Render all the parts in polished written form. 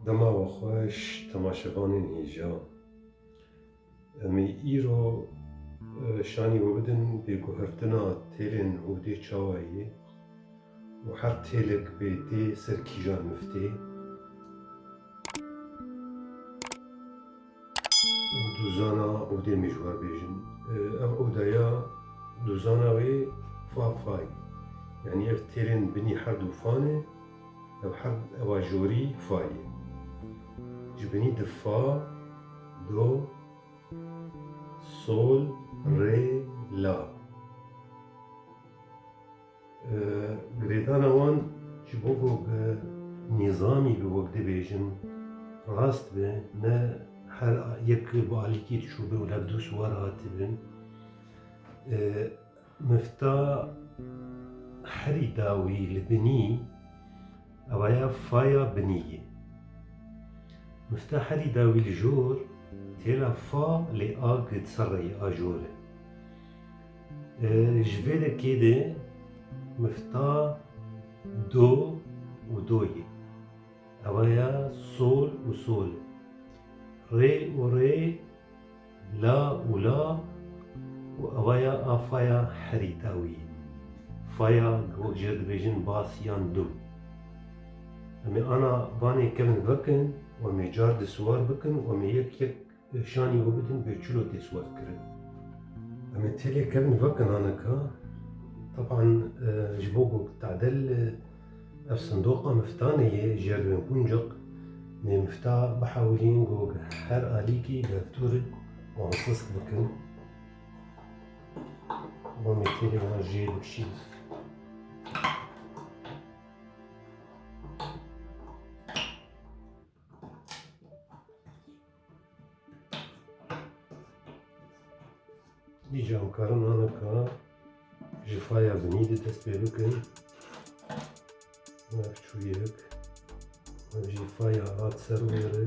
دما و خوش تماشاوانên hêja em ê îro şanî we bidin bêguhertina têlên hûdê çawayê û her têlek bê dê ser kîjan miftê û duzana odê me ji war bêjin. Ev odaya duzana wê fa yani ev têlên binî her du fanê ewa jorî fayê. Ji binî di fa, do, sol, rê, la. Girêdana wan ji bo ku nîzamî bi wek dibêjin rast be, ne her yek bi alîkî dişûbe û lev du swar hatibin. Mifta herî dawî li binî ewa ya faya binî ye. Mifta herî dawî li jor têla fa lê a girt ser reyê a jor e. Ji vê lekê de mifta do û do ye. Ewa ya sol û sol e. Rê û rê, la û la û ewa ya a faya herî dawî ye. Faya wek jê dibêjin bas yan do. Em ê ana vanê kevin vekin û em ê car di swar bikin û em ê yek şanî we bidin bê çilo tê swar kirin. Em ê têlê kevin vekin anika. Taban ji bo ku tadel ev sindoqa miftanê ye ji erdibên quncik em ê mifta bihewilîn ku her alîkî gevtur û ansist bikin. û em ê têlê wan jê dikişîn. Îca em karin anika ji faya binî de dest pê bikin. Ev çûyek, ev jî faya hat ser wê re.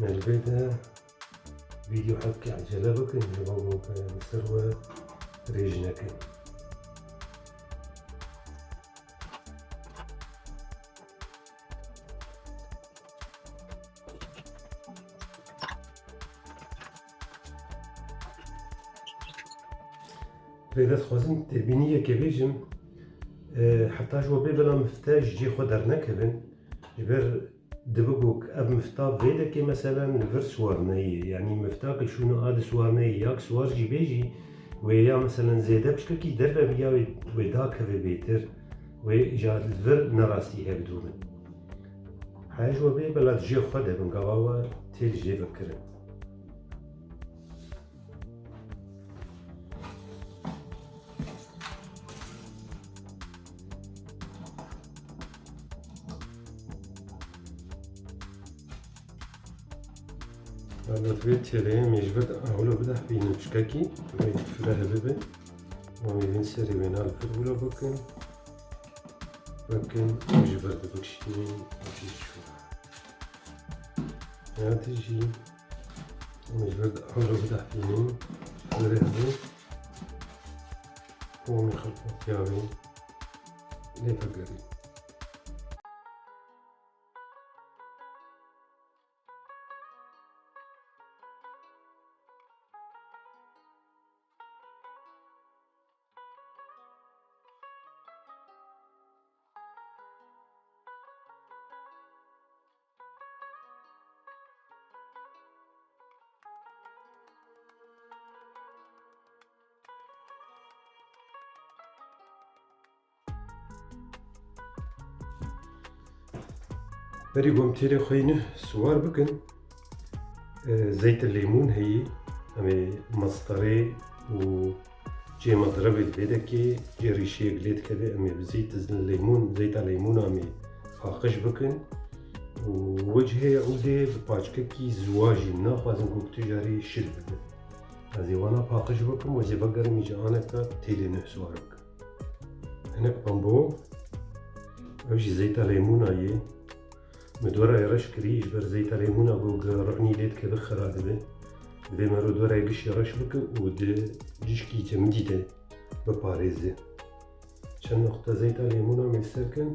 Em li vê de vîdyo hevkê ecele bikin ji bo ku li ser we rêj nekin. Vê destxwazim têbîniyekê bêjim heta ji we bê bila mifte ji cê xwe dernekevin ji ber dibe ku ev mifta vê dekê meselen li vir swar neyê yanî mifta ku şûna a di swar neyê yak swar jî bêjî wê ya meselen zêde piştekî derve ya wê dakeve bêtir wê ja li vir nerastî hevdûrin. Heya ji we bê bila di jê xwe de bin gava we têl jê vekirin. Li vê têlê em ê ji vir ewle bidehbînin piştekî wê fireh bibe û em ê vên serê wêna li vir wilo bikin vekin û ji vir dibikişînin û jî çû. Ya tê jî em ê ji vir ewle bidehbînin fireh be û em ê xelbetiya wê lê vegerîn. Berî ku em têlê xwe swar bikin zeytê lêmûn heye em ê mastarê û cêma direvê di vê dekê cê rîşeyek lê dikeve em ê bi zeyta lêmûna em ê paqij bikin û wi cihê odê bi paçkekî ziwa jî naxwazim ku tu jarî şil bibe. Ez ê wana paqij bikim û ez ê vegerim îja aneka têlê swar bikim. Hinek bambo ev jî zeyta lêmûna ye. مدورة رش كريش بر زيت ليمونة بوق رعني ليت كبخرة دبي Divê me rûdwerayê giştî reş bikin û di cişkî cemidî de biparêze. Çend noxta zeyta lêmûna me ser kin.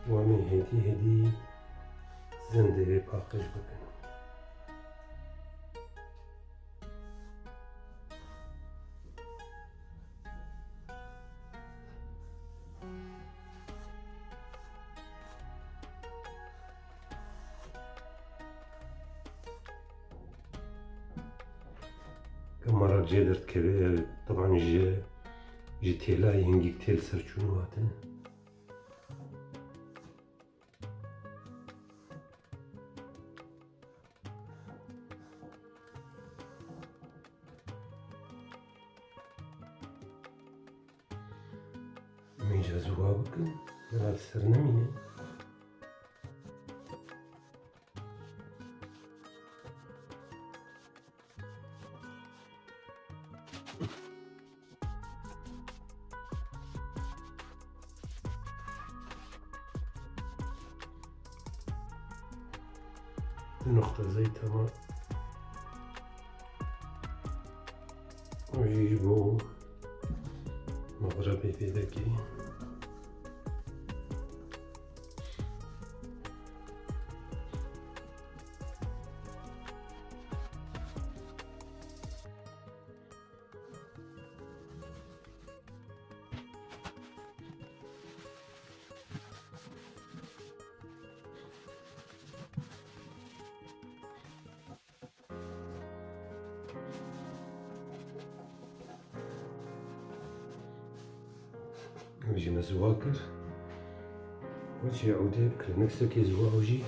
Wan ê hêdî zindê paqij bikin. مرة جê dertkeve taban ji têlayê hingî têl serçûn hatin. Mêja zûwa bikin, mela ser nemîne. Di noxta zeyta me jî ji bo meqrebê pêdekê. Jî me zûwa kir. Weçî ewdê kirineksekê zûwa ew jî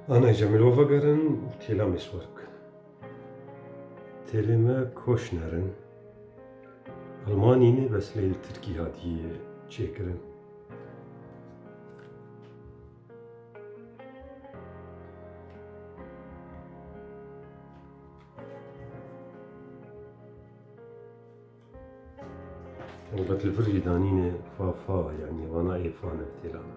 ana ji mirov vegerin û têla me swar bikin. Têlê me koşner in. Almanî ne bes lê li Tirkî hatiye çêkirin. Elbet li vir jî danîne fa yanî vana êfa ne têla me.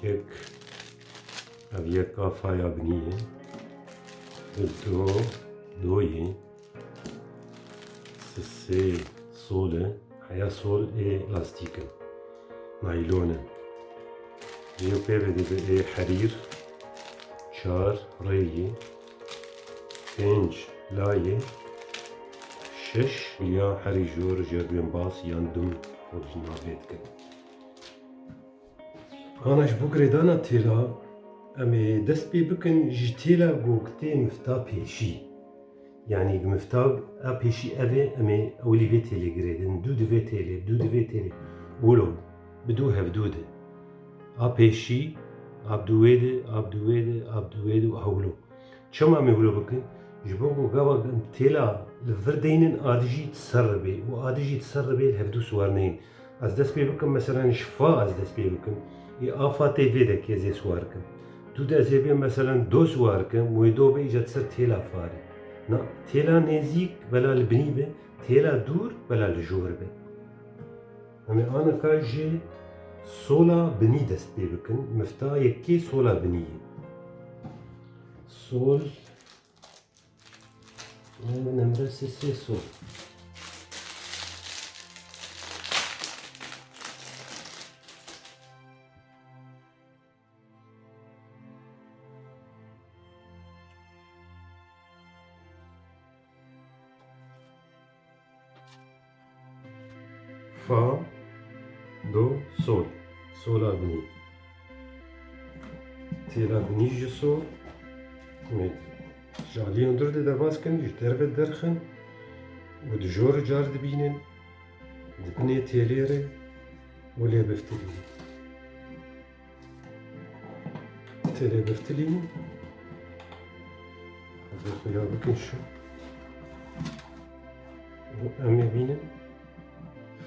Yek ev yek afaya binîye. Doyê sê sol e heya sol ê lastik in. Naylon in. Jî pê vedî ê herîr. 4 rêyê. 5 layê. 6 ya herî jor ji duyên bas yan dum xwe navê dikin. Ana ji bo girêdana têla em ê dest pê bikin ji têla goktê mifta pêşî. Yani mifta a pêşî ev ê em ê ewlî vê têlê girêdin. Dû di vê têlê, dû di vê têlê. Wilo bi dû hevdû de. A pêşî, ab dû wê de, ab dû wê de, ab dû wê de û hewlo. Çima em ê wilo bikin? Ji bo ku gava têla li vir deynin adî jî ti ser ribê û adî jî ti ser ribê hevdû swar neyên. Ez dest pê bikim mesela ji fa ez dest pê bikim. Ê afa tê vê de ez ê swar bikim. Dû de ez ê bê mesela do swar bikim wê do bê îja ti ser têla farê. Na têla nêzik bela li binî be, têla dûr bela li jor be. Em ê anika ji sola binî dest pê bikin. Mifta yekê sola binî ye. Sol nemre sê sol. Fa, do, sol. Sola binî. تیلا بنیج جسو جالیون در درباز کن جدر و درخن و دجور جار دبینن دبنی تیلیره ولی بفتلین تیلی بفتلین خیا بکن شو و امی بینن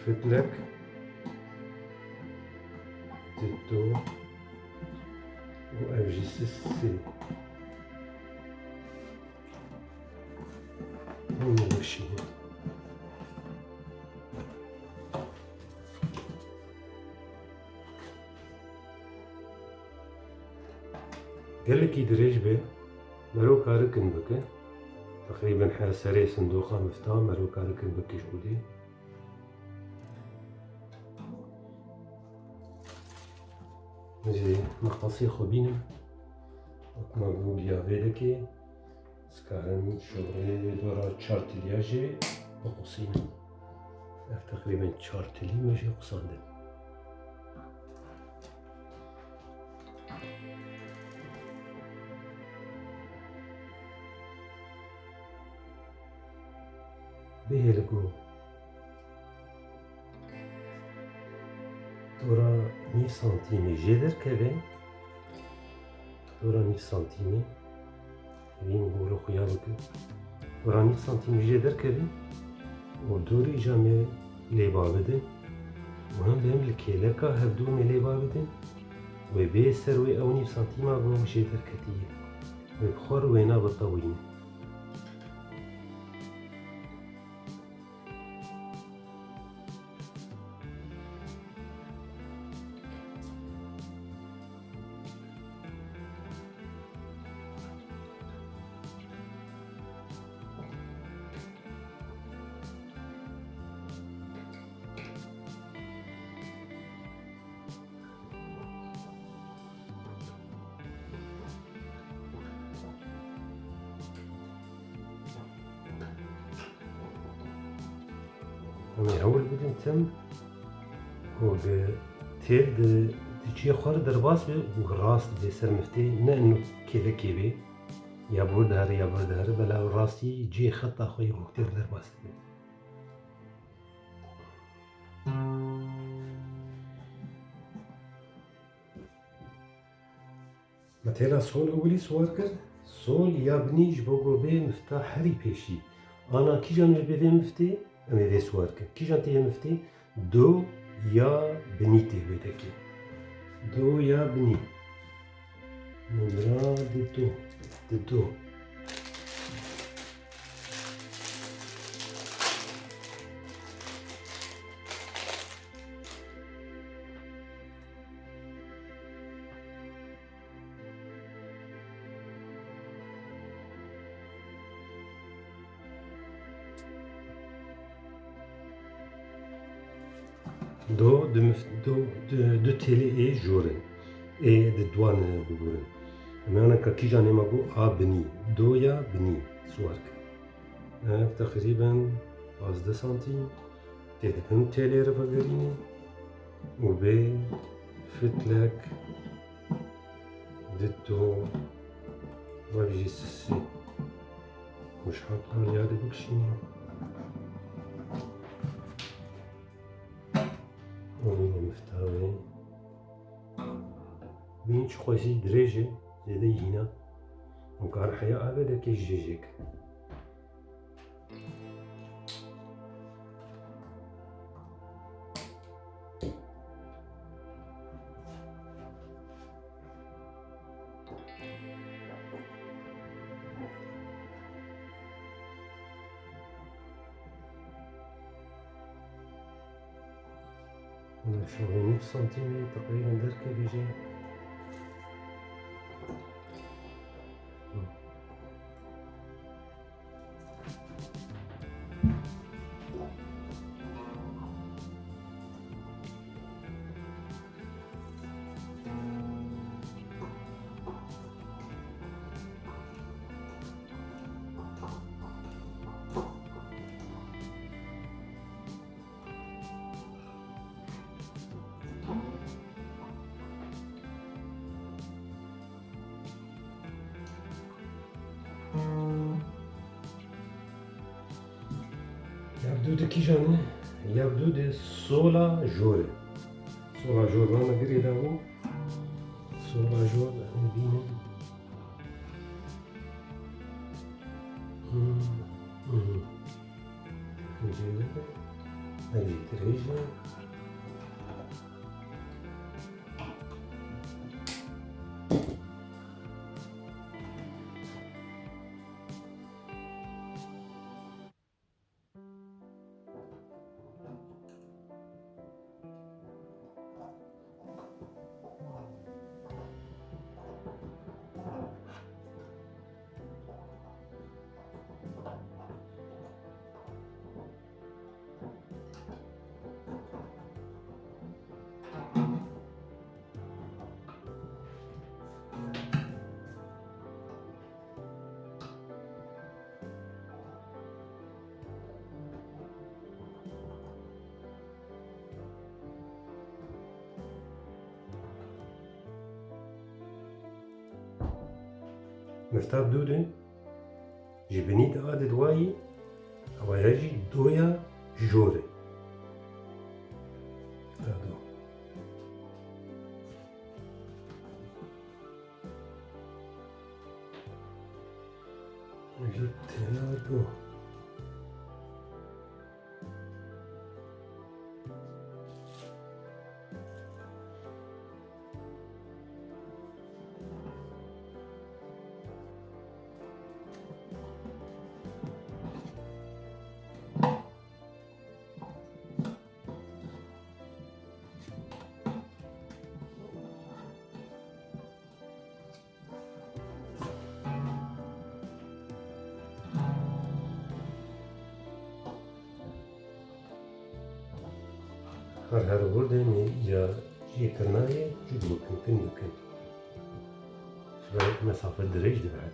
فتلک دو و افجیسی سی اون بشینه قالك يدريج به مرو كاركن بك تقريبا حاسري صندوقة مفتاح مرو كاركن بك جودي زي مقاصي خبينم وكما يا فيدكي سكارن شغلي دورا تشارتلياجي بقصينا تقريبا تشارتلي ماشي قصاندن بهلگو دورا 9 سانتیمی جدر كبه دورا 9 سانتیمی بين بولو خيالك دورا 9 سانتیمی جدر كبه و دوري جامي ليبا بدن وهم بهم الكيلكا هفدو مي ليبا بدن وبي سروي او 9 سانتيما بهم جدر كتير وبخور وينا بالطويل من أول بدن تم و تيل تشي خور درباس بي و راست بي سر مفتي نه انو كيله كيبي يا بردهر يا بردهر بلا راسي جي خط اخوي وقتير درباس بي متيلا سول اولي سوار كر سول يا بنيج بوغو بي مفتاح هري بيشي انا كي جانج بي مفتي امي في سوار كر كي جانتي مفتي دو يا بنيتي بيدكي دو يا بني نمرة دو دو تيلي اي جورن اي دوان بقولن انا كي جاني ماغو بني دو يا بني سوارك تقريبا 15 سنتيم تدفن تيلي رفقريني وبي فتلك دو وبيجي سسي مش حاطها ليادي بكشيني ومين مفتاوي بين شخوصي دريجة زيدا هنا وكار حياة أبدا كي جيجيك شغل 9 سنتيمتر تقريبا دركة بيجي دوده کیجانه یا دوده سولا جوره سولا جور رانا گری دابو سولا جور بینه هذه تريجة مفتاح دوده جبني دا دواي أو يجي دويا جوري مفتاح دو يجي تلا دو هر ورده یا جي كرناية جد ممكن شوية مسافة دريج دي بعد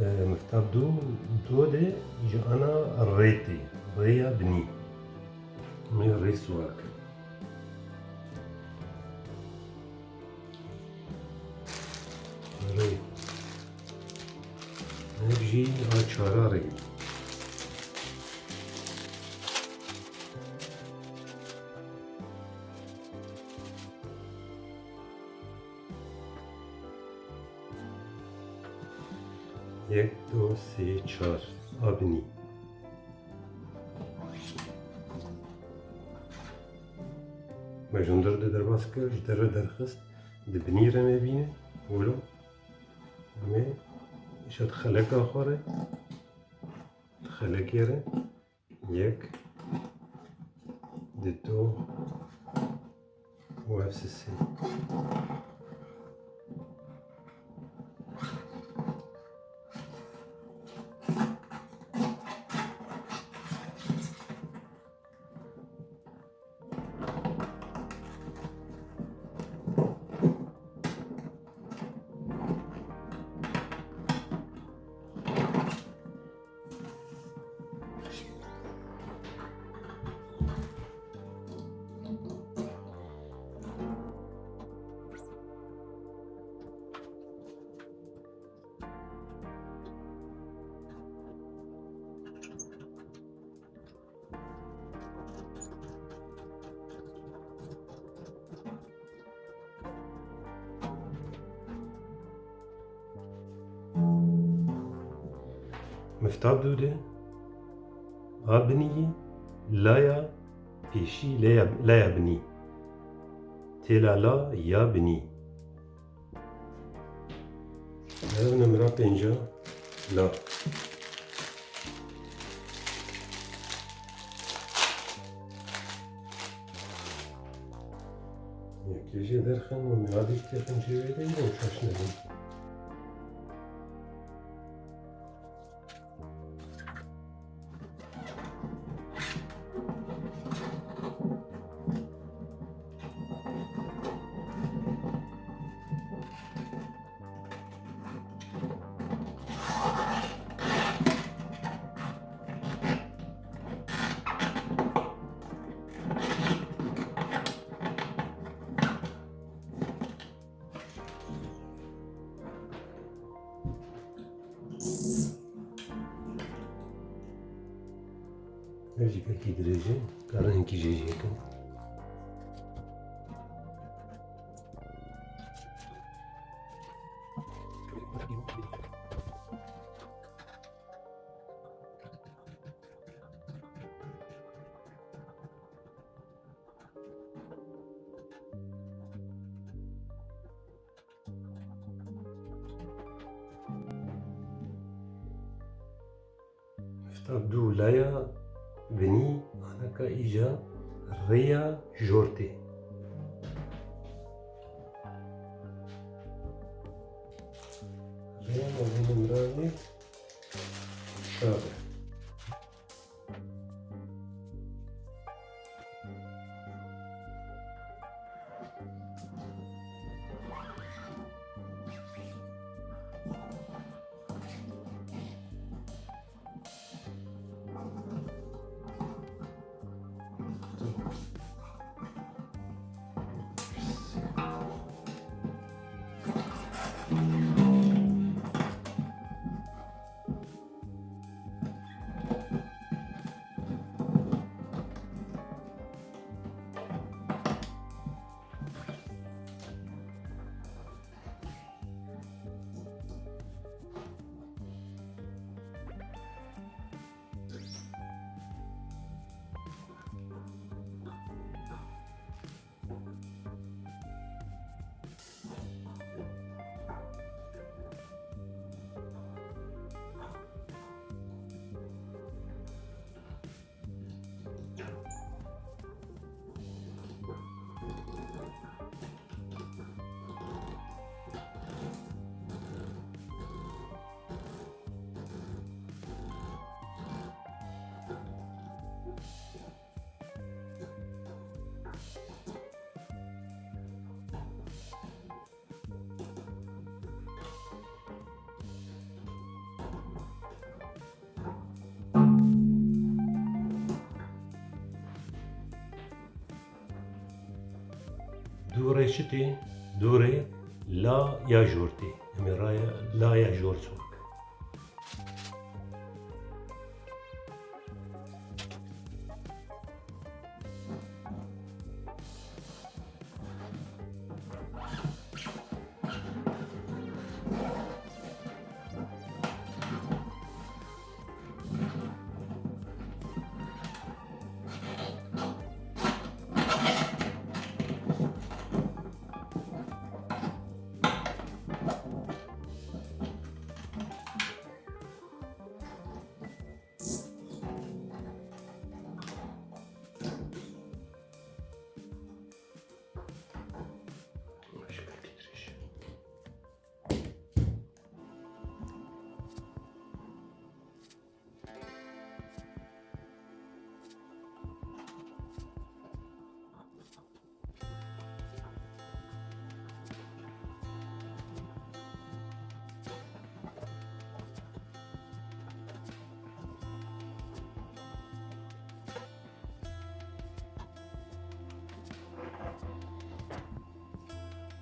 مفتاح دو ده جانا الريتي ريا بني من الريسواك ري نرجي عشراري یک دو سه چهار آبنی مجندر در باز کرد در درخست دبنی را میبینه ولو می شد خلق آخره خلق یاره یک دو و افس سه مفتاح دوده آبنی لایا پیشی لایا بنی تلا لا یا بنی هذا نمرة بينجا لا يجي درخن ومن غادي تيخن شي ويدا ومشاش نبي نرجع كي درجة كارن كي جي هيك دو لايا بني أنا كإيجا ريا جورتي ريا مبين مراني شابه دوري شتي دوري لا يا جورتي رايا لا يا جورسوك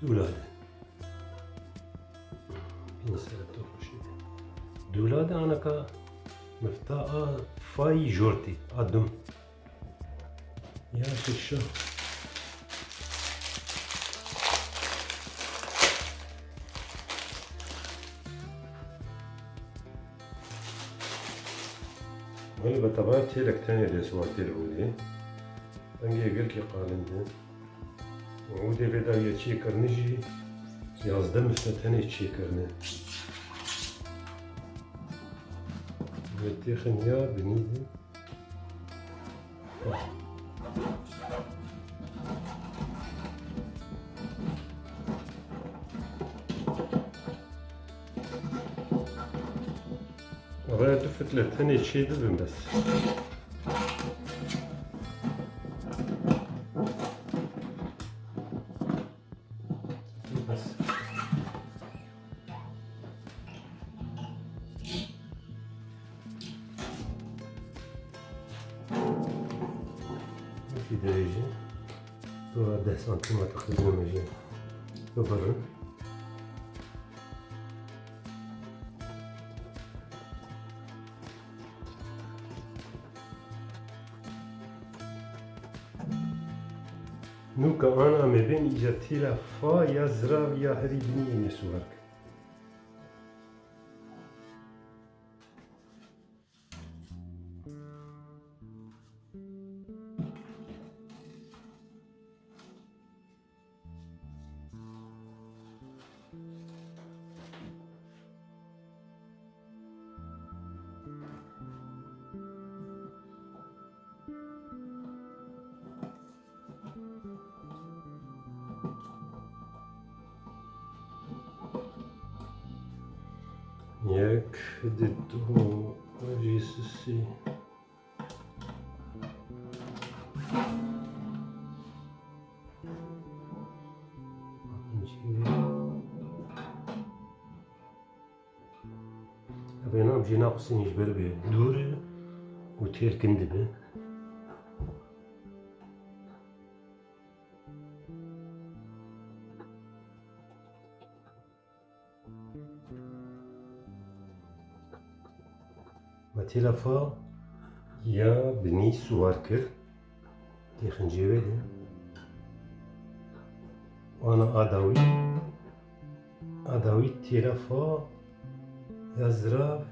دولادة دولادة أنا كا مفتاحة فاي جورتي أدم يا شيشة ولی بطبع تیلک تاني رسوات تلعودي أنجي قلت لي قالندين وعودي بدا يتشيكر نجي يازدم مستتاني تشيكرني متيخن يا بنيدي غاية تفت لتاني تشيد بس في درجة دورة 10 سنتيمتر تقريبا مجال يبرد نوكا أنا ما بين إجابتي فا يا زراف يا هريبني إني سوارك. ياك ددو أجي سسي أبينا بجي ناقصين يجبر به دور وتير كندبه متيلا فا يا بني سواركر دي خنجيوه دي وانا اداوي تيلا فا يا زراف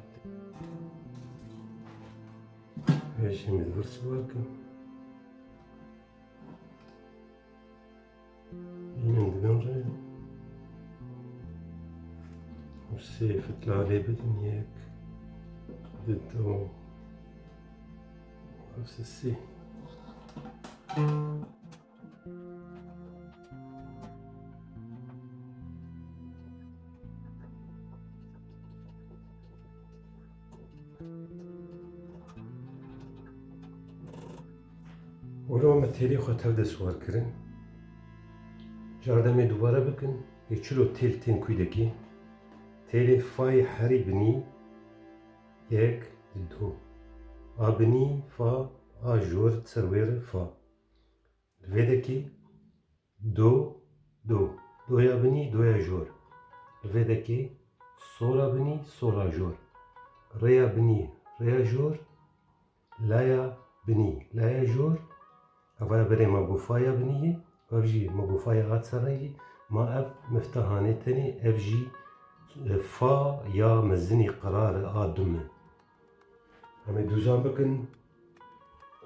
ايش مدبر سواركر ينم دبن رأي والسيف طلع لي بدن ياك ددو نفس السي ولو ما تيلي خو تبدا سوار كرن جاردمي دوباره بكن يچلو تيل تين كويدكي تيلي فاي حري بني يك دو ابني فا اجور تسروير فا الفيدكي دو دو يا بني دو يا جور الفيدكي صورا بني صورا جور ريا بني ريا جور لايا بني لايا جور أفا بري مقوفايا بنيه أفجي مقوفايا غاتسري ما أف مفتاحاني تاني أفجي فا يا مزني قرار آدم همي دوزان بكن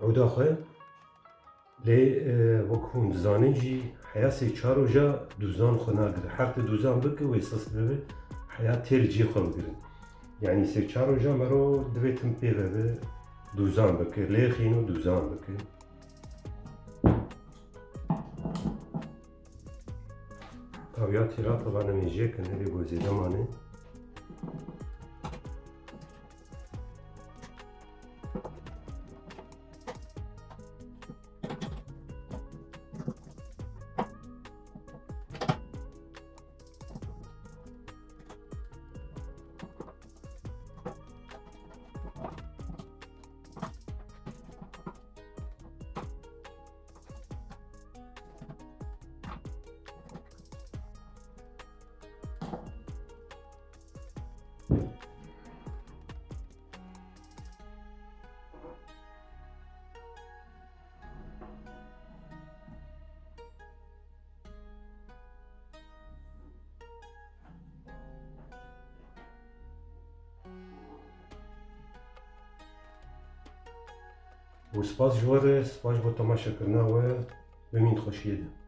عودا خواه لي وكون دزانين جي حياة سي چارو جا دوزان خو ناگر حرت دوزان بك ويساس ببه حياة تيل جي خو بگرن يعني سي چارو جا مرو دويتم بيغه دوزان بك لي خينو دوزان بك طاوياتي را طبعا ميجي كان هذي بوزي زماني وسپاس جواره سپاس با تماشا کرنا و بمین خوشیده